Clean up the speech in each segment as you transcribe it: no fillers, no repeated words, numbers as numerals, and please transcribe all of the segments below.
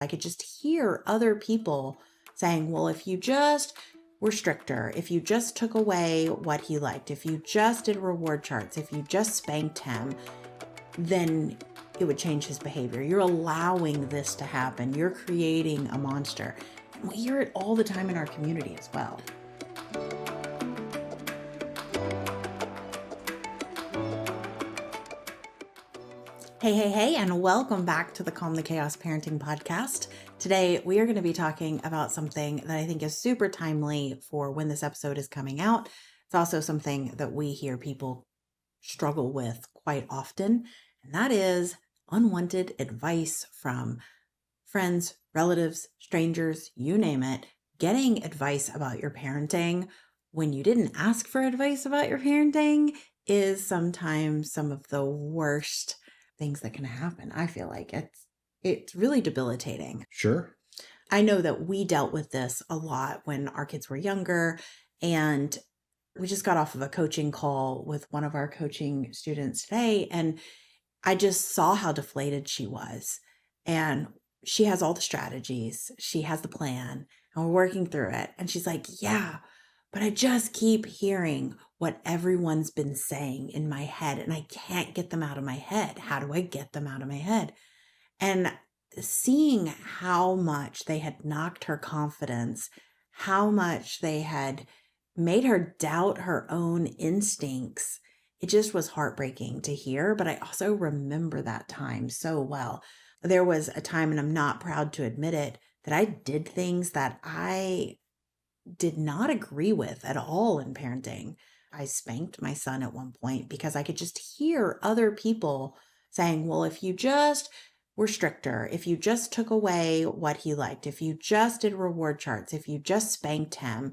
I could just hear other people saying, well, if you just were stricter, if you just took away what he liked, if you just did reward charts, if you just spanked him, then it would change his behavior. You're allowing this to happen. You're creating a monster. And we hear it all the time in our community as well. Hey, and welcome back to the Calm the Chaos Parenting Podcast. Today, we are going to be talking about something that I think is super timely for when this episode is coming out. It's also something that we hear people struggle with quite often, and that is unwanted advice from friends, relatives, strangers, you name it, getting advice about your parenting when you didn't ask for advice about your parenting is sometimes some of the worst things that can happen. I feel like it's really debilitating. Sure. I know that we dealt with this a lot when our kids were younger, and we just got off of a coaching call with one of our coaching students today, and I just saw how deflated she was. And she has all the strategies, she has the plan, and we're working through it. And she's like, yeah, but I just keep hearing what everyone's been saying in my head, and I can't get them out of my head. How do I get them out of my head? And seeing how much they had knocked her confidence, how much they had made her doubt her own instincts, it just was heartbreaking to hear. But I also remember that time so well. There was a time, and I'm not proud to admit it, that I did things that I did not agree with at all in parenting. I spanked my son at one point because I could just hear other people saying, well, if you just were stricter, if you just took away what he liked, if you just did reward charts, if you just spanked him,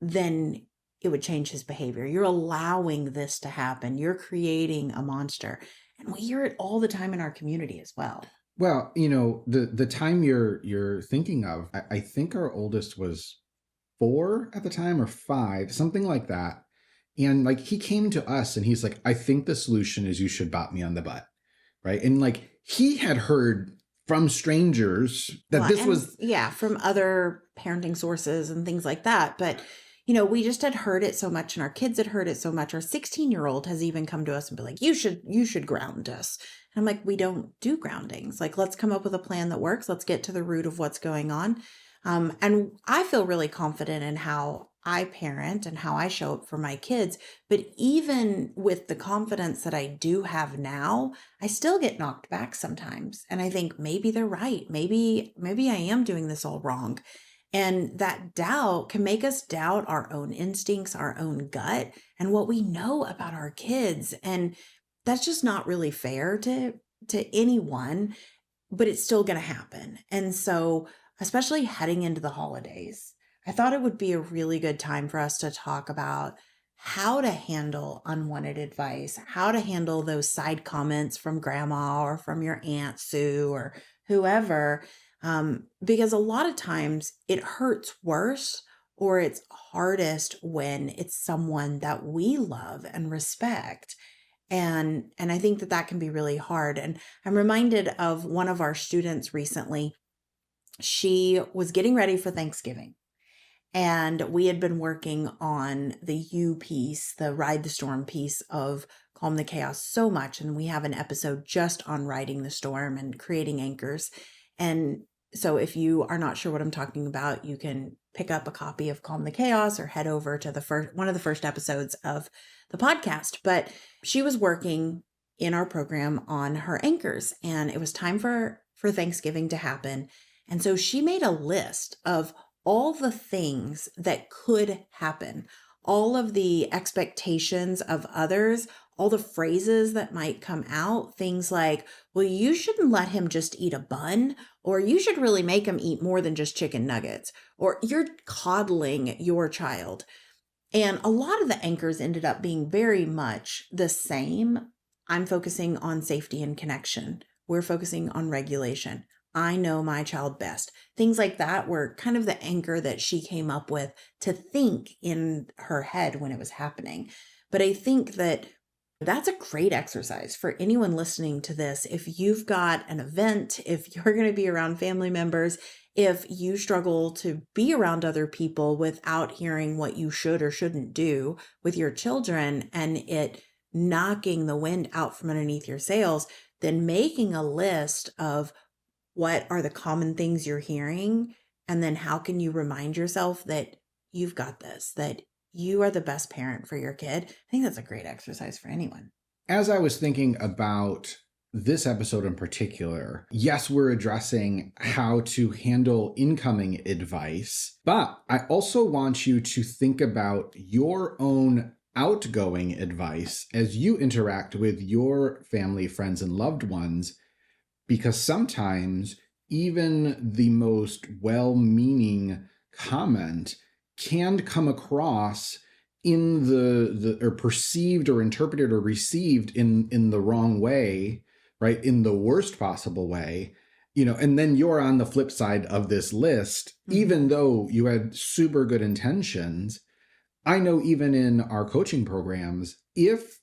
then it would change his behavior. You're allowing this to happen. You're creating a monster. And we hear it all the time in our community as well. Well, the time you're thinking of, I think our oldest was 4 at the time, or 5, something like that. And like he came to us and he's like, I think the solution is you should bop me on the butt. Right. And like he had heard from strangers that from other parenting sources and things like that. But, we just had heard it so much, and our kids had heard it so much. Our 16-year-old has even come to us and be like, you should ground us. And I'm like, we don't do groundings. Like, let's come up with a plan that works. Let's get to the root of what's going on. And I feel really confident in how I parent and how I show up for my kids. But even with the confidence that I do have now, I still get knocked back sometimes. And I think maybe they're right. Maybe I am doing this all wrong. And that doubt can make us doubt our own instincts, our own gut, and what we know about our kids. And that's just not really fair to anyone, but it's still going to happen. And so, especially heading into the holidays, I thought it would be a really good time for us to talk about how to handle unwanted advice, how to handle those side comments from grandma or from your Aunt Sue or whoever, because a lot of times it hurts worse, or it's hardest when it's someone that we love and respect. And I think that can be really hard. And I'm reminded of one of our students recently. She was getting ready for Thanksgiving, and we had been working on the U piece, the Ride the Storm piece of Calm the Chaos so much. And we have an episode just on riding the storm and creating anchors. And so if you are not sure what I'm talking about, you can pick up a copy of Calm the Chaos or head over to one of the first episodes of the podcast. But she was working in our program on her anchors, and it was time for Thanksgiving to happen. And so she made a list of all the things that could happen, all of the expectations of others, all the phrases that might come out, things like, well, you shouldn't let him just eat a bun, or you should really make him eat more than just chicken nuggets, or you're coddling your child. And a lot of the anchors ended up being very much the same. I'm focusing on safety and connection. We're focusing on regulation. I know my child best. Things like that were kind of the anchor that she came up with to think in her head when it was happening. But I think that That's a great exercise for anyone listening to this. If you've got an event, if you're going to be around family members, if you struggle to be around other people without hearing what you should or shouldn't do with your children and it knocking the wind out from underneath your sails, then making a list of what are the common things you're hearing, and then how can you remind yourself that you've got this, that you are the best parent for your kid. I think that's a great exercise for anyone. As I was thinking about this episode in particular, yes, we're addressing how to handle incoming advice, but I also want you to think about your own outgoing advice as you interact with your family, friends, and loved ones, because sometimes even the most well-meaning comment can come across in the or perceived or interpreted or received in the wrong way, right? In the worst possible way, and then you're on the flip side of this list, even though you had super good intentions. I know even in our coaching programs, if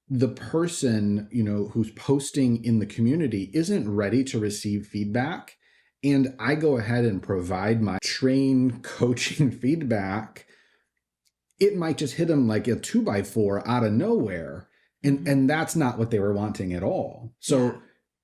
the person, who's posting in the community isn't ready to receive feedback, and I go ahead and provide my train coaching feedback, it might just hit them like a 2x4 out of nowhere. And that's not what they were wanting at all. So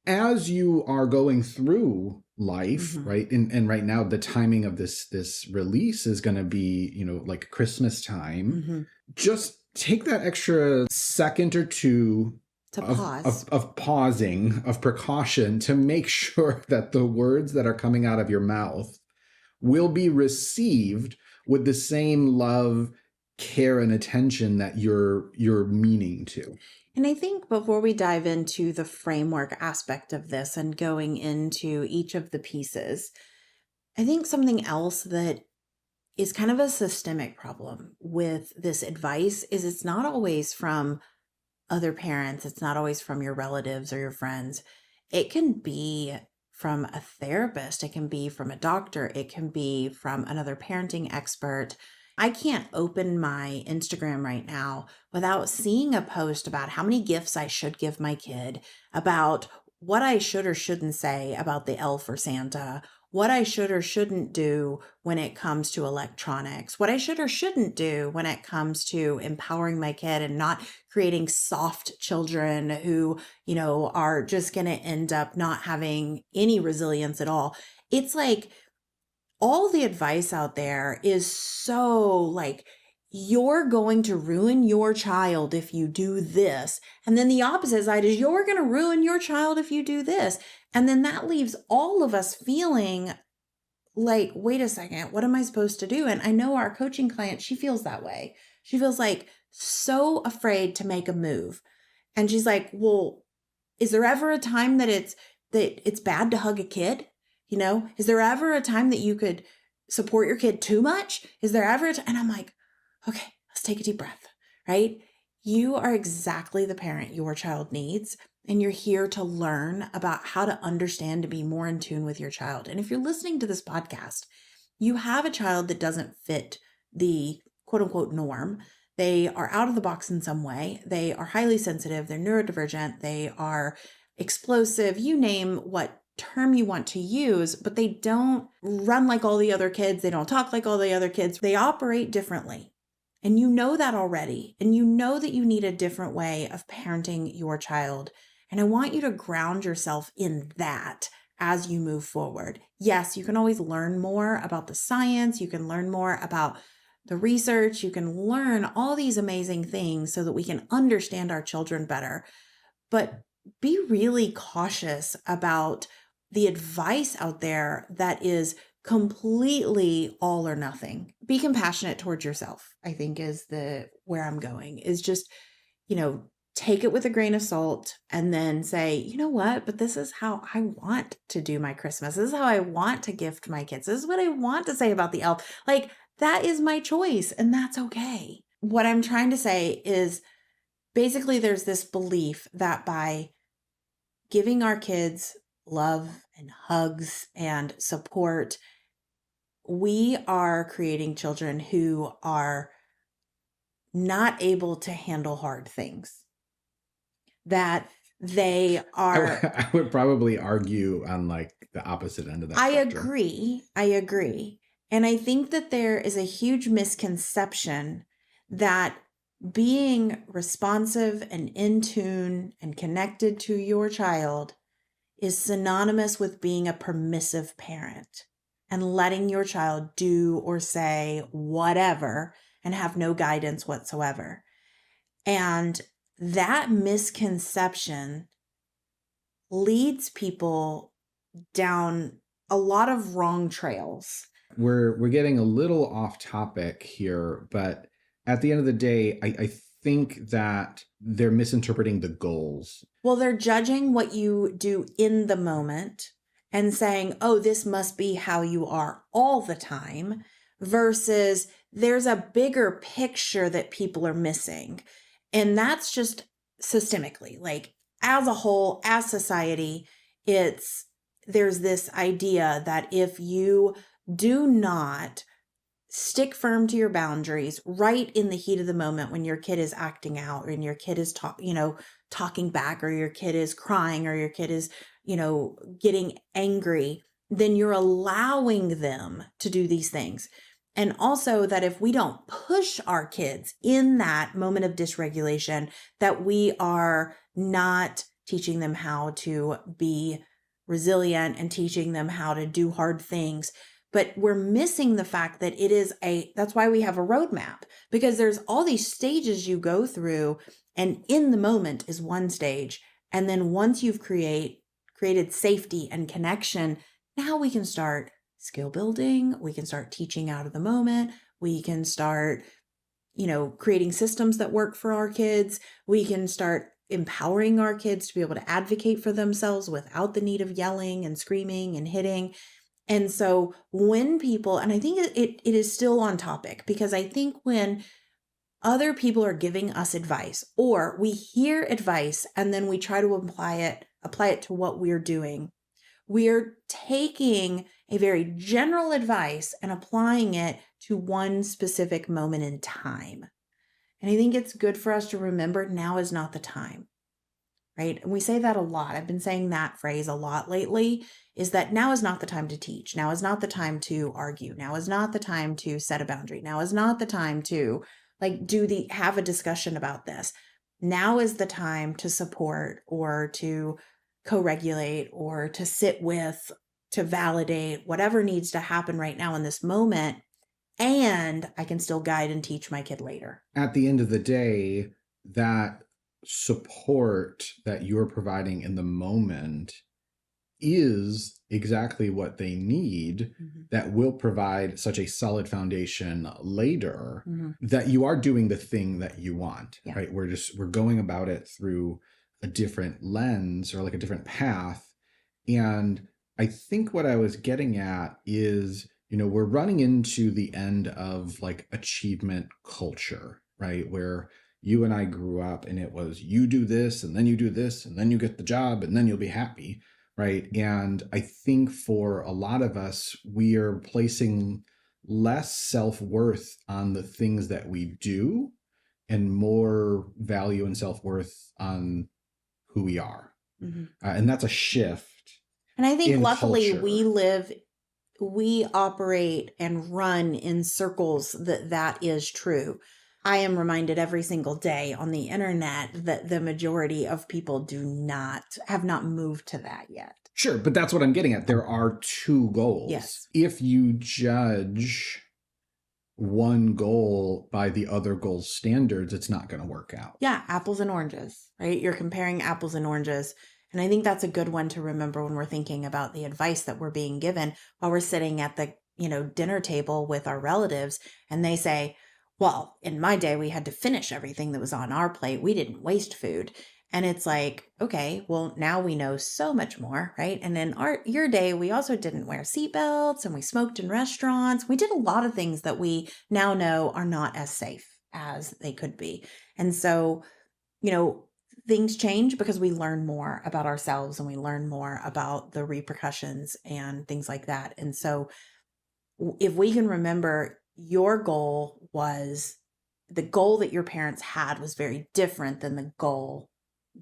as you are going through life, right? And right now the timing of this release is going to be, like Christmas time. Just take that extra second or two to pause. Of pausing, of precaution, to make sure that the words that are coming out of your mouth will be received with the same love, care, and attention that you're meaning to. And I think before we dive into the framework aspect of this and going into each of the pieces, I think something else that is kind of a systemic problem with this advice is it's not always from other parents. It's not always from your relatives or your friends. It can be from a therapist. It can be from a doctor. It can be from another parenting expert. I can't open my Instagram right now without seeing a post about how many gifts I should give my kid, about what I should or shouldn't say about the elf or Santa, what I should or shouldn't do when it comes to electronics, what I should or shouldn't do when it comes to empowering my kid and not creating soft children who, are just going to end up not having any resilience at all. It's like all the advice out there is so like, you're going to ruin your child if you do this. And then the opposite side is you're going to ruin your child if you do this. And then that leaves all of us feeling like, wait a second, what am I supposed to do? And I know our coaching client, she feels that way. She feels like so afraid to make a move. And she's like, well, is there ever a time that it's bad to hug a kid? Is there ever a time that you could support your kid too much? Is there ever and I'm like, okay, let's take a deep breath, right? You are exactly the parent your child needs, and you're here to learn about how to understand to be more in tune with your child. And if you're listening to this podcast, you have a child that doesn't fit the quote unquote norm. They are out of the box in some way. They are highly sensitive. They're neurodivergent. They are explosive. You name what term you want to use, but they don't run like all the other kids. They don't talk like all the other kids. They operate differently. And you know that already. And you know that you need a different way of parenting your child. And I want you to ground yourself in that as you move forward. Yes, you can always learn more about the science. You can learn more about the research. You can learn all these amazing things so that we can understand our children better. But be really cautious about the advice out there that is completely all or nothing. Be compassionate towards yourself, I think is where I'm going, is just, take it with a grain of salt and then say, you know what, but this is how I want to do my Christmas. This is how I want to gift my kids. This is what I want to say about the elf. Like, that is my choice, and that's okay. What I'm trying to say is basically there's this belief that by giving our kids love and hugs and support, we are creating children who are not able to handle hard things. that they are. I would probably argue on like the opposite end of that I spectrum. agree. I agree. And I think that there is a huge misconception that being responsive and in tune and connected to your child is synonymous with being a permissive parent and letting your child do or say whatever and have no guidance whatsoever. And that misconception leads people down a lot of wrong trails. We're getting a little off topic here, but at the end of the day, I think that they're misinterpreting the goals. Well, they're judging what you do in the moment and saying, oh, this must be how you are all the time, versus there's a bigger picture that people are missing. And that's just systemically, like as a whole, as society, there's this idea that if you do not stick firm to your boundaries right in the heat of the moment when your kid is acting out and your kid is talking back, or your kid is crying, or your kid is, getting angry, then you're allowing them to do these things. And also that if we don't push our kids in that moment of dysregulation, that we are not teaching them how to be resilient and teaching them how to do hard things. But we're missing the fact that that's why we have a roadmap, because there's all these stages you go through, and in the moment is one stage. And then once you've created safety and connection, now we can start skill building. We can start teaching out of the moment. We can start, creating systems that work for our kids. We can start empowering our kids to be able to advocate for themselves without the need of yelling and screaming and hitting. And so when people, and I think it is still on topic, because I think when other people are giving us advice, or we hear advice and then we try to apply it to what we're doing, we're taking a very general advice and applying it to one specific moment in time. And I think it's good for us to remember now is not the time. Right? And we say that a lot. I've been saying that phrase a lot lately, is that now is not the time to teach. Now is not the time to argue. Now is not the time to set a boundary. Now is not the time to have a discussion about this. Now is the time to support, or to co-regulate, or to sit with, to validate whatever needs to happen right now in this moment. And I can still guide and teach my kid later. At the end of the day, that support that you're providing in the moment is exactly what they need, that will provide such a solid foundation later, that you are doing the thing that you want, right? We're going about it through a different lens, or like a different path. And I think what I was getting at is, we're running into the end of like achievement culture, right? Where you and I grew up and it was, you do this and then you do this and then you get the job and then you'll be happy, right? And I think for a lot of us, we are placing less self-worth on the things that we do and more value and self-worth on who we are. And that's a shift. And I think luckily culture. we operate and run in circles that is true. I am reminded every single day on the internet that the majority of people have not moved to that yet. Sure, but that's what I'm getting at. There are two goals. Yes. If you judge one goal by the other goal's standards, it's not going to work out. Yeah, apples and oranges, right? You're comparing apples and oranges. And I think that's a good one to remember when we're thinking about the advice that we're being given while we're sitting at the, dinner table with our relatives, and they say, well, in my day, we had to finish everything that was on our plate. We didn't waste food. And it's like, okay, well, now we know so much more, right? And in your day, we also didn't wear seatbelts, and we smoked in restaurants. We did a lot of things that we now know are not as safe as they could be. And so, things change because we learn more about ourselves, and we learn more about the repercussions and things like that. And so if we can remember, the goal that your parents had was very different than the goal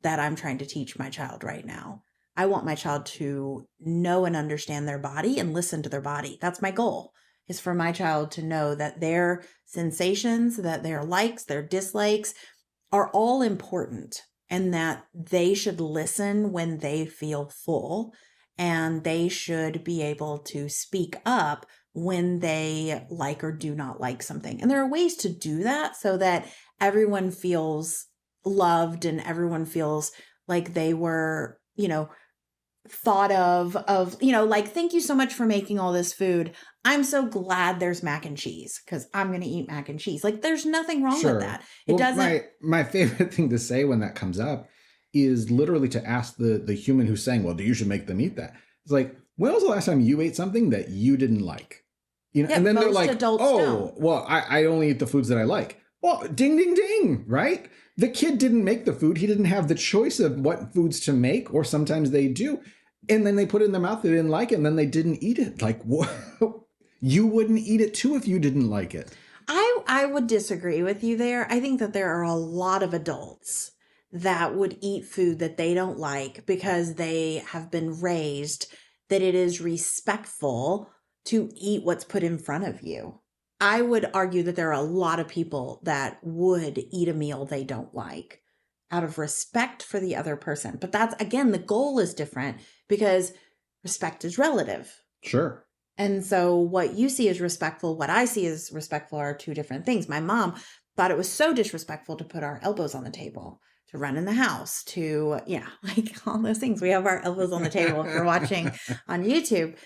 that I'm trying to teach my child right now. I want my child to know and understand their body and listen to their body. That's my goal, is for my child to know that their sensations, that their likes, their dislikes are all important, and that they should listen when they feel full, and they should be able to speak up when they like or do not like something. And there are ways to do that so that everyone feels loved and everyone feels like they were, thought of, like, thank you so much for making all this food. I'm so glad there's mac and cheese because I'm going to eat mac and cheese. Like, there's nothing wrong with Sure. that. It Well, doesn't. my favorite thing to say when that comes up is literally to ask the human who's saying, well, you should make them eat that. It's like, when was the last time you ate something that you didn't like? Yeah, And then they're most like, adults oh, don't. well, I only eat the foods that I like. Well, ding, ding, ding, right? The kid didn't make the food. He didn't have the choice of what foods to make, or sometimes they do. And then they put it in their mouth, they didn't like it, and then they didn't eat it. Like, what? You wouldn't eat it too if you didn't like it. I would disagree with you there. I think that there are a lot of adults that would eat food that they don't like because they have been raised that it is respectful to eat what's put in front of you. I would argue that there are a lot of people that would eat a meal they don't like out of respect for the other person. But that's, again, the goal is different because respect is relative. Sure. And so what you see as respectful, what I see as respectful are two different things. My mom thought it was so disrespectful to put our elbows on the table, to run in the house, to, like all those things. We have our elbows on the table if you're watching on YouTube.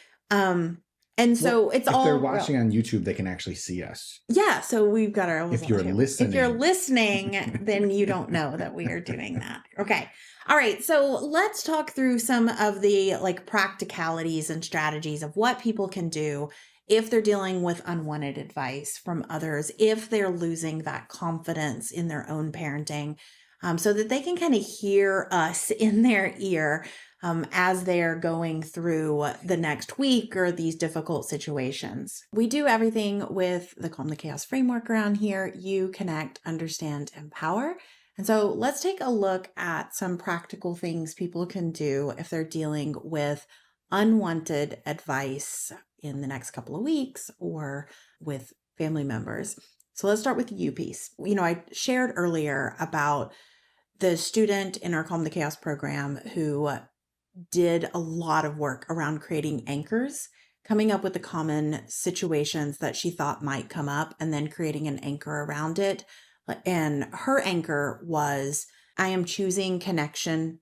And so it's if all they're watching on YouTube, they can actually see us. Yeah, so we've got our elbows If on you're the table. listening. If you're listening, then you don't know that we are doing that. Okay. All right. So let's talk through some of the practicalities and strategies of what people can do if they're dealing with unwanted advice from others, if they're losing that confidence in their own parenting, so that they can kind of hear us in their ear as they're going through the next week or these difficult situations. We do everything with the Calm the Chaos framework around here. You connect, understand, empower. And so let's take a look at some practical things people can do if they're dealing with unwanted advice in the next couple of weeks or with family members. So let's start with the you piece. I shared earlier about the student in our Calm the Chaos program who did a lot of work around creating anchors, coming up with the common situations that she thought might come up, and then creating an anchor around it. And her anchor was, I am choosing connection.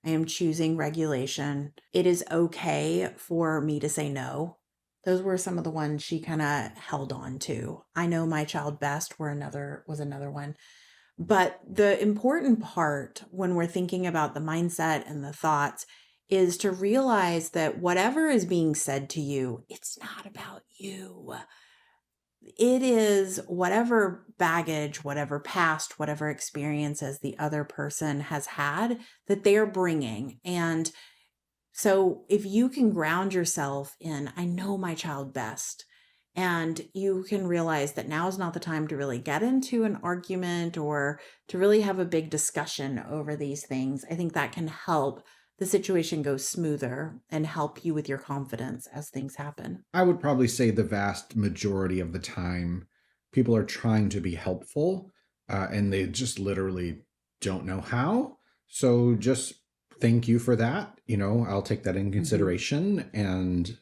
I am choosing regulation. It is okay for me to say no. Those were some of the ones she kind of held on to. I know my child best was another one. But the important part when we're thinking about the mindset and the thoughts is to realize that whatever is being said to you, it's not about you. It is whatever baggage, whatever past, whatever experiences the other person has had that they're bringing. And so if you can ground yourself in, I know my child best, and you can realize that now is not the time to really get into an argument or to really have a big discussion over these things, I think that can help the situation go smoother and help you with your confidence as things happen. I would probably say the vast majority of the time, people are trying to be helpful and they just literally don't know how. So just thank you for that. I'll take that in consideration and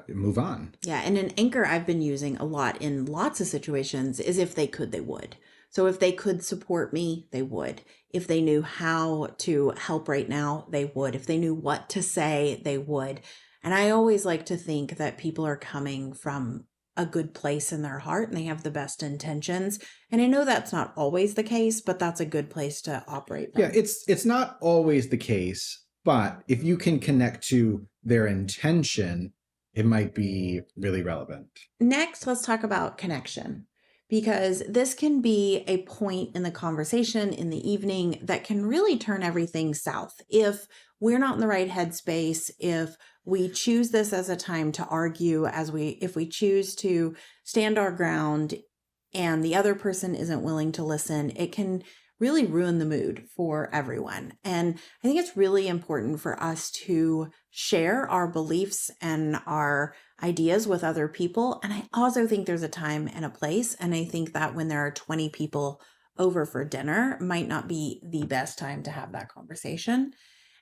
move on. Yeah. And an anchor I've been using a lot in lots of situations is if they could, they would. So if they could support me, they would. If they knew how to help right now, they would. If they knew what to say, they would. And I always like to think that people are coming from a good place in their heart and they have the best intentions. And I know that's not always the case, but that's a good place to operate from. Yeah, it's not always the case, but if you can connect to their intention, it might be really relevant. Next, let's talk about connection, because this can be a point in the conversation in the evening that can really turn everything south. If we're not in the right headspace, if we choose this as a time to argue, if we choose to stand our ground and the other person isn't willing to listen, it can really ruin the mood for everyone. And I think it's really important for us to share our beliefs and our ideas with other people. And I also think there's a time and a place. And I think that when there are 20 people over for dinner might not be the best time to have that conversation.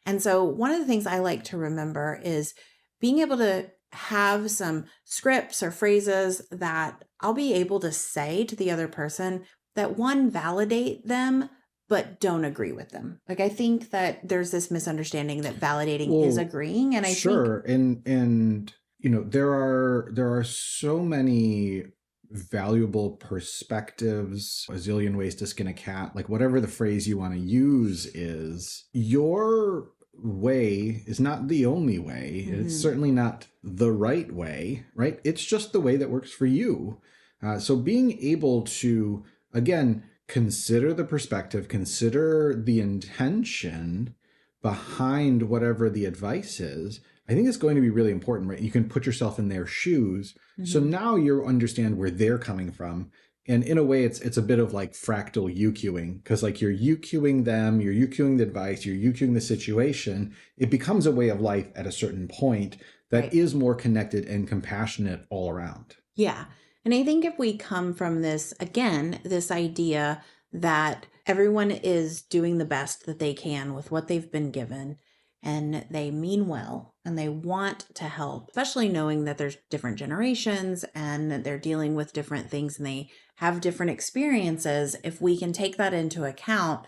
And so one of the things I like to remember is being able to have some scripts or phrases that I'll be able to say to the other person that one, validate them, but don't agree with them. Like, I think that there's this misunderstanding that validating is Well, agreeing. And I think, sure. And you know, there are so many valuable perspectives, a zillion ways to skin a cat, like whatever the phrase you want to use is, your way is not the only way. It's mhm, certainly not the right way, right? It's just the way that works for you. So being able to, again, consider the perspective, consider the intention behind whatever the advice is, I think it's going to be really important, right? You can put yourself in their shoes. So mhm, now you understand where they're coming from. And in a way, it's a bit of like fractal UQing, because like you're UQing them, you're UQing the advice, you're UQing the situation. It becomes a way of life at a certain point that right. is more connected and compassionate all around. Yeah. And I think if we come from this, again, this idea that everyone is doing the best that they can with what they've been given and they mean well and they want to help, especially knowing that there's different generations and that they're dealing with different things and they have different experiences, if we can take that into account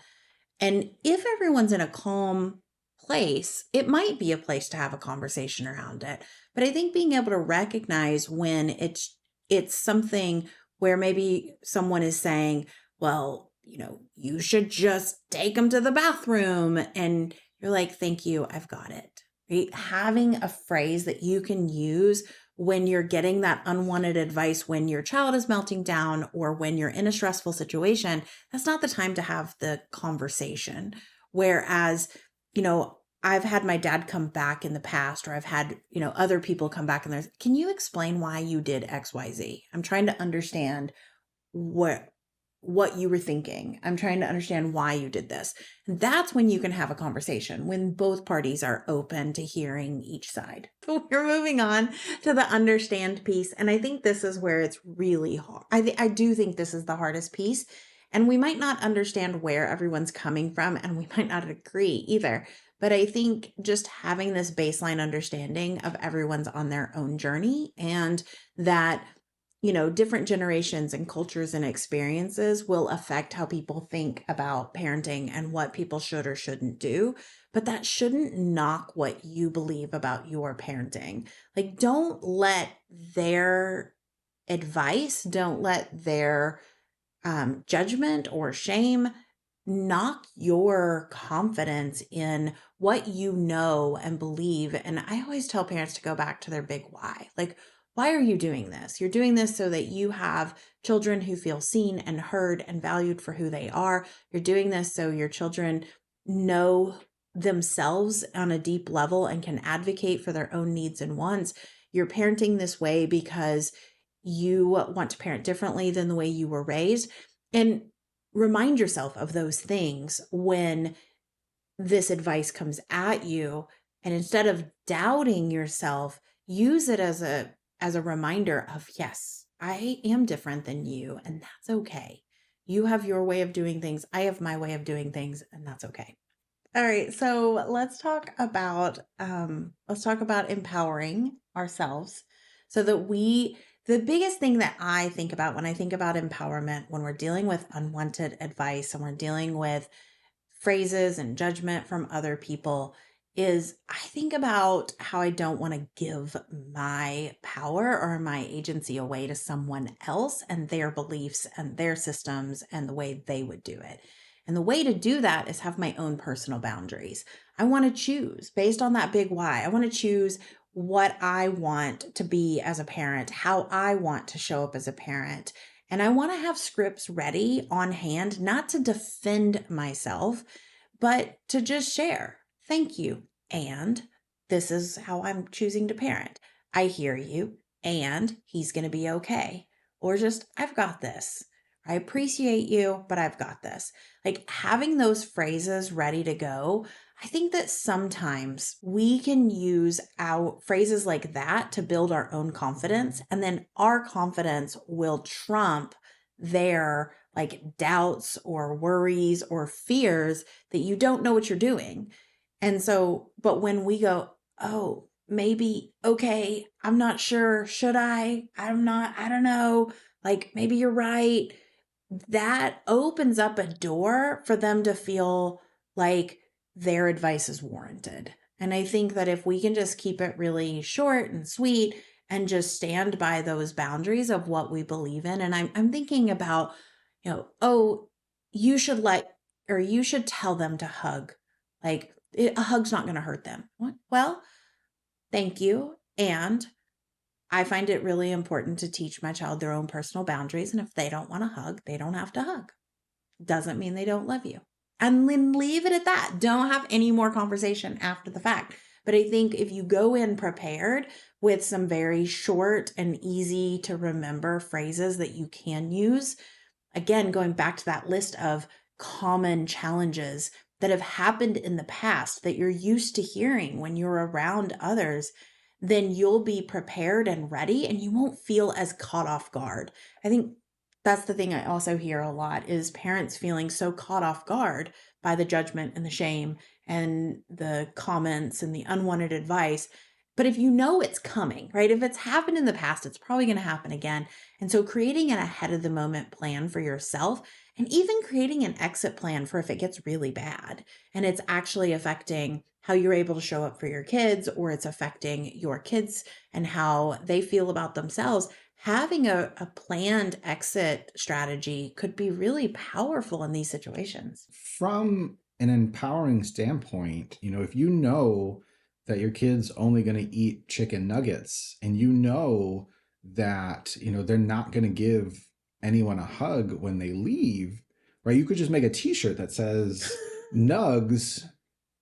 and if everyone's in a calm place, it might be a place to have a conversation around it. But I think being able to recognize when it's something where maybe someone is saying, well, you should just take them to the bathroom and you're like, "Thank you, I've got it." Right? Having a phrase that you can use when you're getting that unwanted advice when your child is melting down or when you're in a stressful situation, that's not the time to have the conversation. Whereas, I've had my dad come back in the past, or I've had, other people come back and there's, can you explain why you did XYZ? I'm trying to understand what what you were thinking. I'm trying to understand why you did this. And that's when you can have a conversation, when both parties are open to hearing each side. So we're moving on to the understand piece. And I think this is where it's really hard. I do think this is the hardest piece. And we might not understand where everyone's coming from, and we might not agree either. But I think just having this baseline understanding of everyone's on their own journey and that different generations and cultures and experiences will affect how people think about parenting and what people should or shouldn't do. But that shouldn't knock what you believe about your parenting. Like, don't let their advice, don't let their judgment or shame knock your confidence in what you know and believe. And I always tell parents to go back to their big why. Like, why are you doing this? You're doing this so that you have children who feel seen and heard and valued for who they are. You're doing this so your children know themselves on a deep level and can advocate for their own needs and wants. You're parenting this way because you want to parent differently than the way you were raised. And remind yourself of those things when this advice comes at you. And instead of doubting yourself, use it as a reminder of, yes, I am different than you, and that's okay. You have your way of doing things. I have my way of doing things, and that's okay. All right, so let's talk about empowering ourselves so that the biggest thing that I think about when I think about empowerment, when we're dealing with unwanted advice and we're dealing with phrases and judgment from other people, is I think about how I don't want to give my power or my agency away to someone else and their beliefs and their systems and the way they would do it. And the way to do that is have my own personal boundaries. I want to choose based on that big why. I want to choose what I want to be as a parent, how I want to show up as a parent. And I want to have scripts ready on hand, not to defend myself, but to just share. Thank you. And this is how I'm choosing to parent. I hear you. And he's going to be okay. Or just, I've got this. I appreciate you, but I've got this. Like having those phrases ready to go. I think that sometimes we can use our phrases like that to build our own confidence, and then our confidence will trump their like doubts or worries or fears that you don't know what you're doing. And so, but when we go, oh, maybe, okay, I'm not sure. Should I? I don't know. Like, maybe you're right. That opens up a door for them to feel like their advice is warranted. And I think that if we can just keep it really short and sweet and just stand by those boundaries of what we believe in. And I'm thinking about, oh, you should or you should tell them to hug. Like, a hug's not going to hurt them. What? Well, thank you. And I find it really important to teach my child their own personal boundaries. And if they don't want to hug, they don't have to hug. Doesn't mean they don't love you. And then leave it at that. Don't have any more conversation after the fact. But I think if you go in prepared with some very short and easy to remember phrases that you can use, again, going back to that list of common challenges that have happened in the past that you're used to hearing when you're around others, then you'll be prepared and ready and you won't feel as caught off guard. I think that's the thing I also hear a lot is parents feeling so caught off guard by the judgment and the shame and the comments and the unwanted advice. But if you know it's coming, right? If it's happened in the past, it's probably going to happen again. And so creating an ahead of the moment plan for yourself and even creating an exit plan for if it gets really bad and it's actually affecting how you're able to show up for your kids or it's affecting your kids and how they feel about themselves. Having a planned exit strategy could be really powerful in these situations. From an empowering standpoint, if you know that your kid's only going to eat chicken nuggets and you know that, they're not going to give anyone a hug when they leave, right? You could just make a t-shirt that says nugs,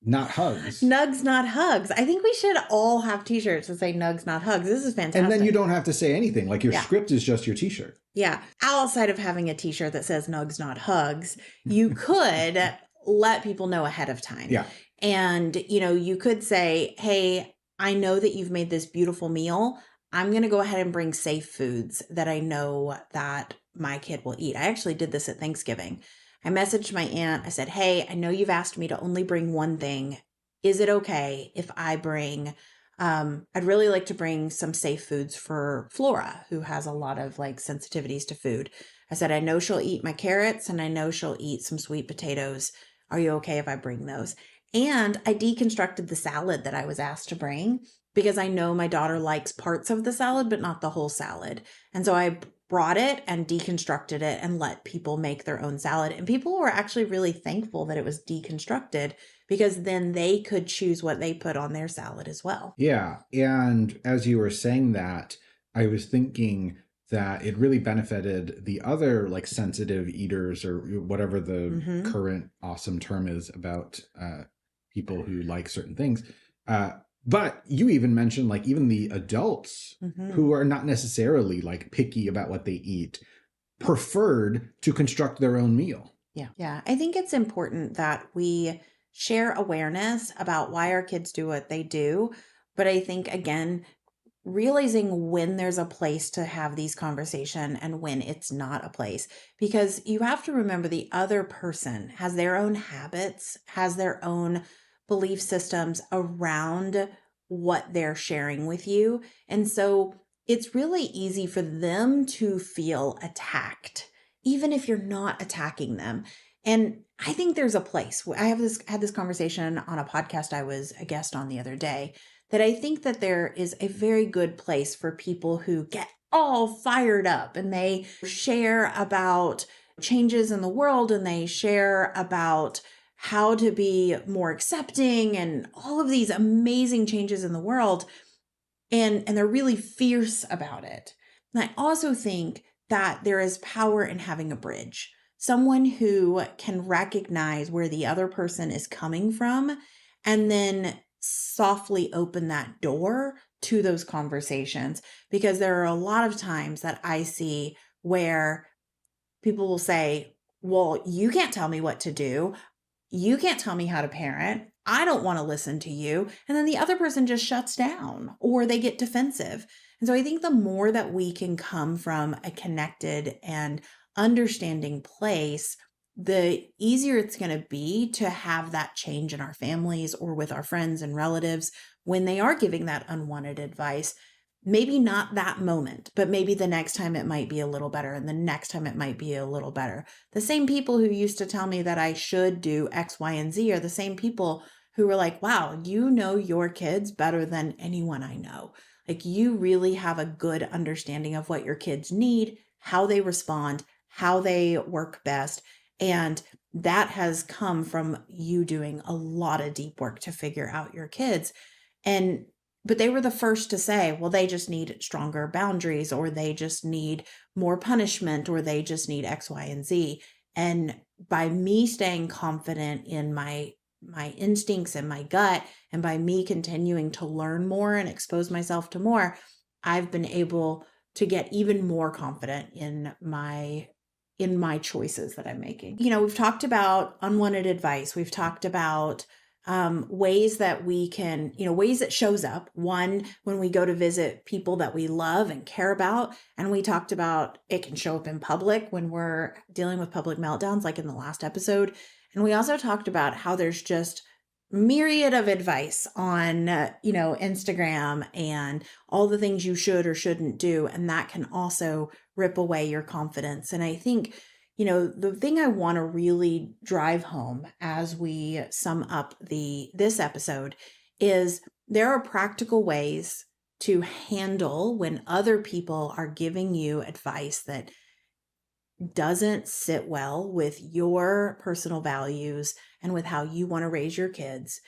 not hugs. Nugs, not hugs. I think we should all have t-shirts that say nugs, not hugs. This is fantastic. And then you don't have to say anything. Like your Yeah. script is just your t-shirt. Yeah. Outside of having a t-shirt that says nugs, not hugs, you could let people know ahead of time. Yeah. And, you could say, hey, I know that you've made this beautiful meal. I'm going to go ahead and bring safe foods that I know that my kid will eat. I actually did this at Thanksgiving. I messaged my aunt. I said, hey, I know you've asked me to only bring one thing. Is it okay if I bring, I'd really like to bring some safe foods for Flora, who has a lot of like sensitivities to food. I said, I know she'll eat my carrots and I know she'll eat some sweet potatoes. Are you okay if I bring those? And I deconstructed the salad that I was asked to bring because I know my daughter likes parts of the salad, but not the whole salad. And so I brought it and deconstructed it and let people make their own salad. And people were actually really thankful that it was deconstructed because then they could choose what they put on their salad as well. Yeah. And as you were saying that, I was thinking that it really benefited the other like sensitive eaters or whatever the current awesome term is about people who like certain things. But you even mentioned like even the adults who are not necessarily like picky about what they eat preferred to construct their own meal. Yeah. Yeah. I think it's important that we share awareness about why our kids do what they do. But I think, again, realizing when there's a place to have these conversations and when it's not a place, because you have to remember the other person has their own habits, has their own belief systems around what they're sharing with you. And so it's really easy for them to feel attacked, even if you're not attacking them. And I think there's a place. I had this conversation on a podcast I was a guest on the other day, that I think that there is a very good place for people who get all fired up and they share about changes in the world and they share about how to be more accepting and all of these amazing changes in the world. And they're really fierce about it. And I also think that there is power in having a bridge, someone who can recognize where the other person is coming from and then softly open that door to those conversations. Because there are a lot of times that I see where people will say, well, you can't tell me what to do. You can't tell me how to parent. I don't want to listen to you. And then the other person just shuts down or they get defensive. And so I think the more that we can come from a connected and understanding place, the easier it's going to be to have that change in our families or with our friends and relatives when they are giving that unwanted advice. Maybe not that moment, but maybe the next time it might be a little better, and the next time it might be a little better. The same people who used to tell me that I should do X, Y, and Z are the same people who were like, wow, you know your kids better than anyone I know. Like, you really have a good understanding of what your kids need, how they respond, how they work best. And that has come from you doing a lot of deep work to figure out your kids. But they were the first to say, well, they just need stronger boundaries, or they just need more punishment, or they just need X, Y, and Z. And by me staying confident in my instincts and my gut, and by me continuing to learn more and expose myself to more, I've been able to get even more confident in my choices that I'm making. We've talked about unwanted advice. We've talked about ways that we can, ways it shows up. One, when we go to visit people that we love and care about. And we talked about it can show up in public when we're dealing with public meltdowns, like in the last episode. And we also talked about how there's just myriad of advice on, Instagram and all the things you should or shouldn't do. And that can also rip away your confidence. And I think, the thing I want to really drive home as we sum up this episode is there are practical ways to handle when other people are giving you advice that doesn't sit well with your personal values and with how you want to raise your kids.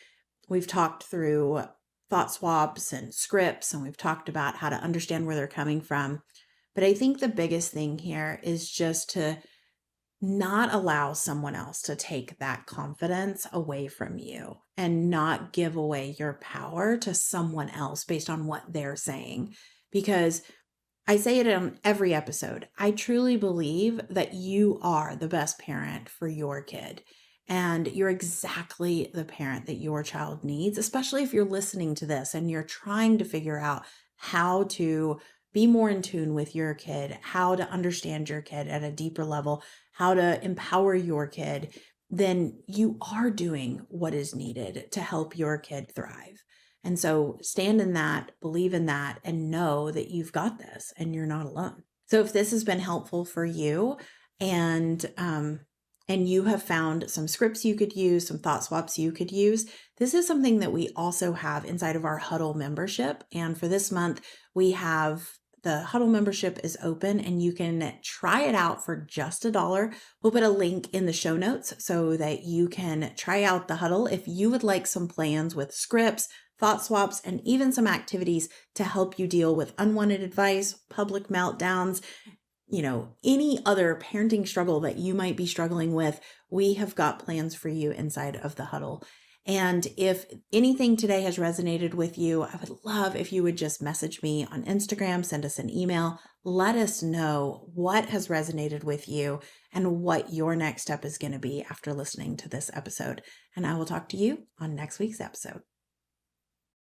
We've talked through thought swaps and scripts, and we've talked about how to understand where they're coming from. But I think the biggest thing here is just to not allow someone else to take that confidence away from you and not give away your power to someone else based on what they're saying. Because I say it in every episode, I truly believe that you are the best parent for your kid. And you're exactly the parent that your child needs, especially if you're listening to this and you're trying to figure out how to be more in tune with your kid, how to understand your kid at a deeper level, how to empower your kid. Then you are doing what is needed to help your kid thrive. And so stand in that, believe in that, and know that you've got this and you're not alone. So if this has been helpful for you and you have found some scripts you could use, some thought swaps you could use, this is something that we also have inside of our Huddle membership. And for this month, we have the Huddle membership is open and you can try it out for just $1. We'll put a link in the show notes so that you can try out the Huddle if you would like some plans with scripts, thought swaps, and even some activities to help you deal with unwanted advice, public meltdowns, any other parenting struggle that you might be struggling with. We have got plans for you inside of the Huddle. And if anything today has resonated with you, I would love if you would just message me on Instagram, send us an email, let us know what has resonated with you and what your next step is going to be after listening to this episode. And I will talk to you on next week's episode.